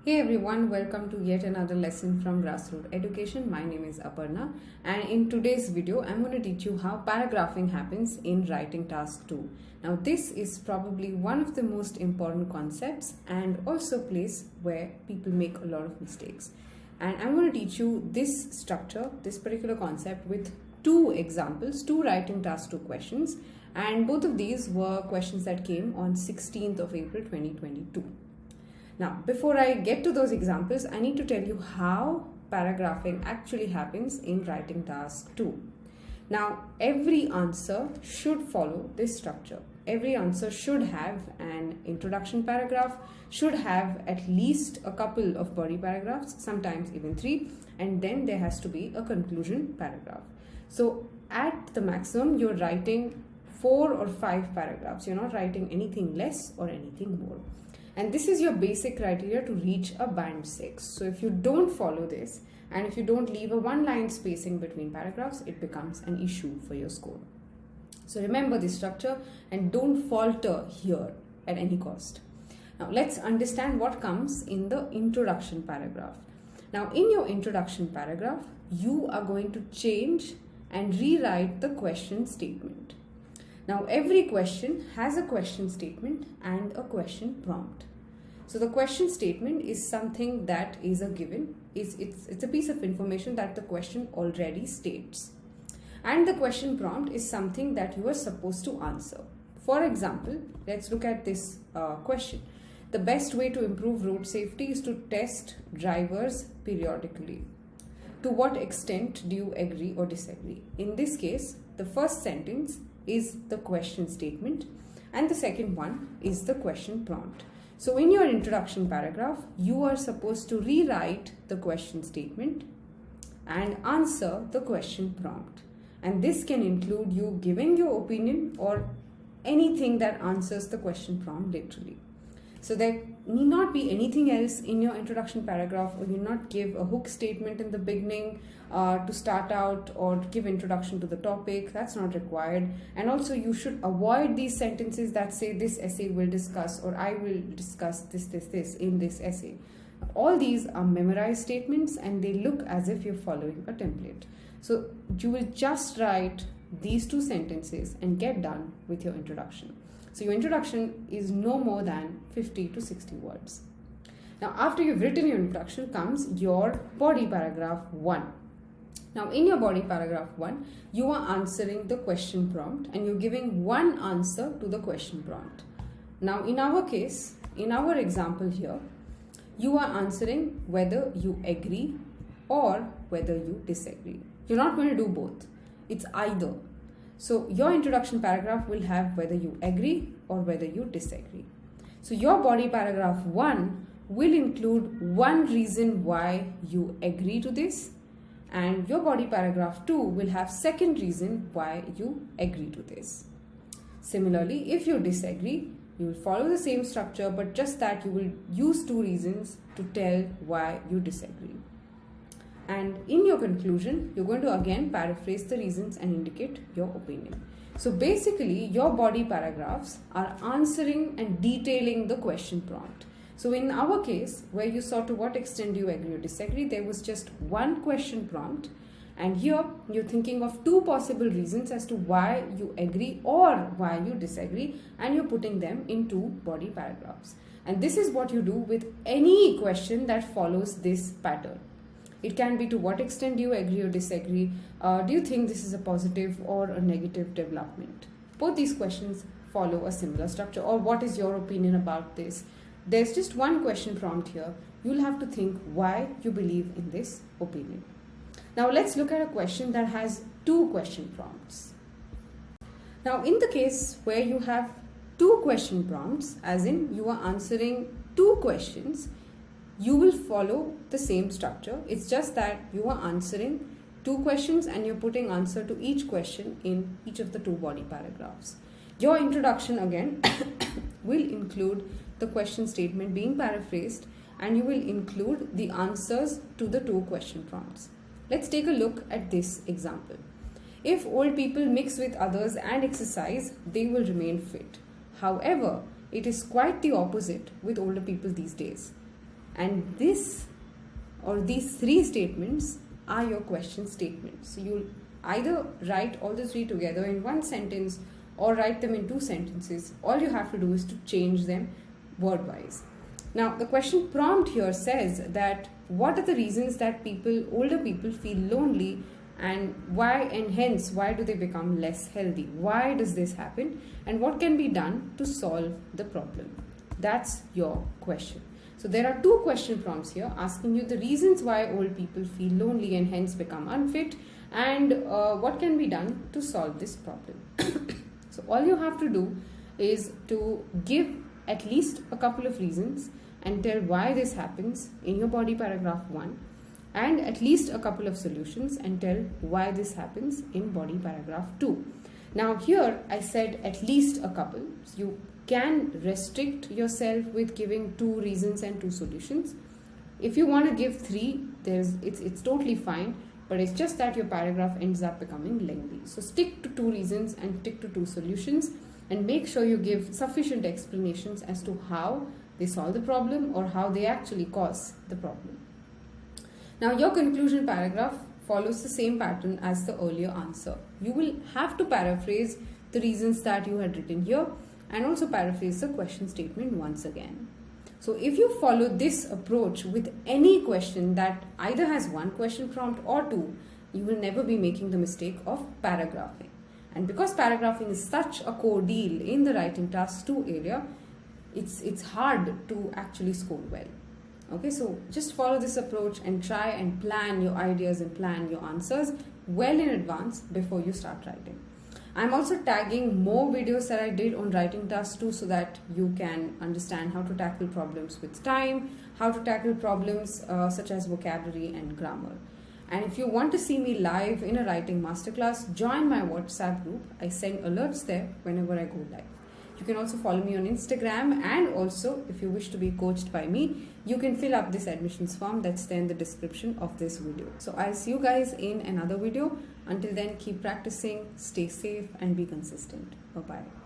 Hey everyone, welcome to yet another lesson from Grassroots Education. My name is Aparna, and in today's video I'm going to teach you how paragraphing happens in writing task 2. Now this is probably one of the most important concepts and also a place where people make a lot of mistakes. And I'm going to teach you this structure, this particular concept with two examples, two writing task 2 questions, and both of these were questions that came on 16th of April 2022. Now, before I get to those examples, I need to tell you how paragraphing actually happens in writing task 2. Now, every answer should follow this structure. Every answer should have an introduction paragraph, should have at least a couple of body paragraphs, sometimes even 3, and then there has to be a conclusion paragraph. So, at the maximum, you're writing 4 or 5 paragraphs. You're not writing anything less or anything more. And this is your basic criteria to reach a band 6. So if you don't follow this and if you don't leave a one-line spacing between paragraphs, it becomes an issue for your score. So remember this structure and don't falter here at any cost. Now let's understand what comes in the introduction paragraph. Now in your introduction paragraph, you are going to change and rewrite the question statement. Now every question has a question statement and a question prompt. So the question statement is something that is a given. It's a piece of information that the question already states. And the question prompt is something that you are supposed to answer. For example, let's look at this question. The best way to improve road safety is to test drivers periodically. To what extent do you agree or disagree? In this case, the first sentence is the question statement and the second one is the question prompt. So in your introduction paragraph, you are supposed to rewrite the question statement and answer the question prompt. And this can include you giving your opinion or anything that answers the question prompt literally. So there need not be anything else in your introduction paragraph, or you not give a hook statement in the beginning to start out or give introduction to the topic. That's not required. And also you should avoid these sentences that say this essay will discuss or I will discuss this in this essay. All these are memorized statements and they look as if you're following a template. So you will just write these two sentences and get done with your introduction. So your introduction is no more than 50 to 60 words. Now after you've written your introduction comes your body paragraph 1. Now in your body paragraph 1, you are answering the question prompt and you're giving one answer to the question prompt. Now in our case, in our example here, you are answering whether you agree or whether you disagree. You're not going to do both. It's either. So your introduction paragraph will have whether you agree or whether you disagree. So your body paragraph 1 will include one reason why you agree to this, and your body paragraph 2 will have second reason why you agree to this. Similarly, if you disagree, you will follow the same structure, but just that you will use two reasons to tell why you disagree. And in your conclusion, you're going to again paraphrase the reasons and indicate your opinion. So basically, your body paragraphs are answering and detailing the question prompt. So in our case, where you saw to what extent do you agree or disagree, there was just one question prompt. And here, you're thinking of two possible reasons as to why you agree or why you disagree, and you're putting them in two body paragraphs. And this is what you do with any question that follows this pattern. It can be to what extent do you agree or disagree? Do you think this is a positive or a negative development? Both these questions follow a similar structure. Or what is your opinion about this? There's just one question prompt here. You'll have to think why you believe in this opinion. Now let's look at a question that has two question prompts. Now in the case where you have two question prompts, as in you are answering two questions, you will follow the same structure. It's just that you are answering two questions and you're putting answer to each question in each of the two body paragraphs. Your introduction again will include the question statement being paraphrased, and you will include the answers to the two question prompts. Let's take a look at this example. If old people mix with others and exercise, they will remain fit. However, it is quite the opposite with older people these days. And this or these three statements are your question statements. So you'll either write all the three together in one sentence or write them in two sentences. All you have to do is to change them word-wise. Now, the question prompt here says that what are the reasons that older people feel lonely, and why, and hence why do they become less healthy? Why does this happen, and what can be done to solve the problem? That's your question. So there are two question prompts here asking you the reasons why old people feel lonely and hence become unfit, and what can be done to solve this problem. So all you have to do is to give at least a couple of reasons and tell why this happens in your body paragraph 1, and at least a couple of solutions and tell why this happens in body paragraph 2. Now here I said at least a couple. So you can restrict yourself with giving 2 reasons and 2 solutions. If you want to give 3, it's totally fine, but it's just that your paragraph ends up becoming lengthy. So stick to 2 reasons and stick to 2 solutions, and make sure you give sufficient explanations as to how they solve the problem or how they actually cause the problem. Now your conclusion paragraph follows the same pattern as the earlier answer. You will have to paraphrase the reasons that you had written here and also paraphrase the question statement once again. So if you follow this approach with any question that either has 1 question prompt or 2, you will never be making the mistake of paragraphing. And because paragraphing is such a core deal in the writing task 2 area, it's hard to actually score well. Okay, so just follow this approach and try and plan your ideas and plan your answers well in advance before you start writing. I'm also tagging more videos that I did on writing task 2 so that you can understand how to tackle problems with time, how to tackle problems such as vocabulary and grammar. And if you want to see me live in a writing masterclass, join my WhatsApp group. I send alerts there whenever I go live. You can also follow me on Instagram, and also if you wish to be coached by me, you can fill up this admissions form that's there in the description of this video. So I'll see you guys in another video. Until then, keep practicing, stay safe and be consistent. Bye-bye.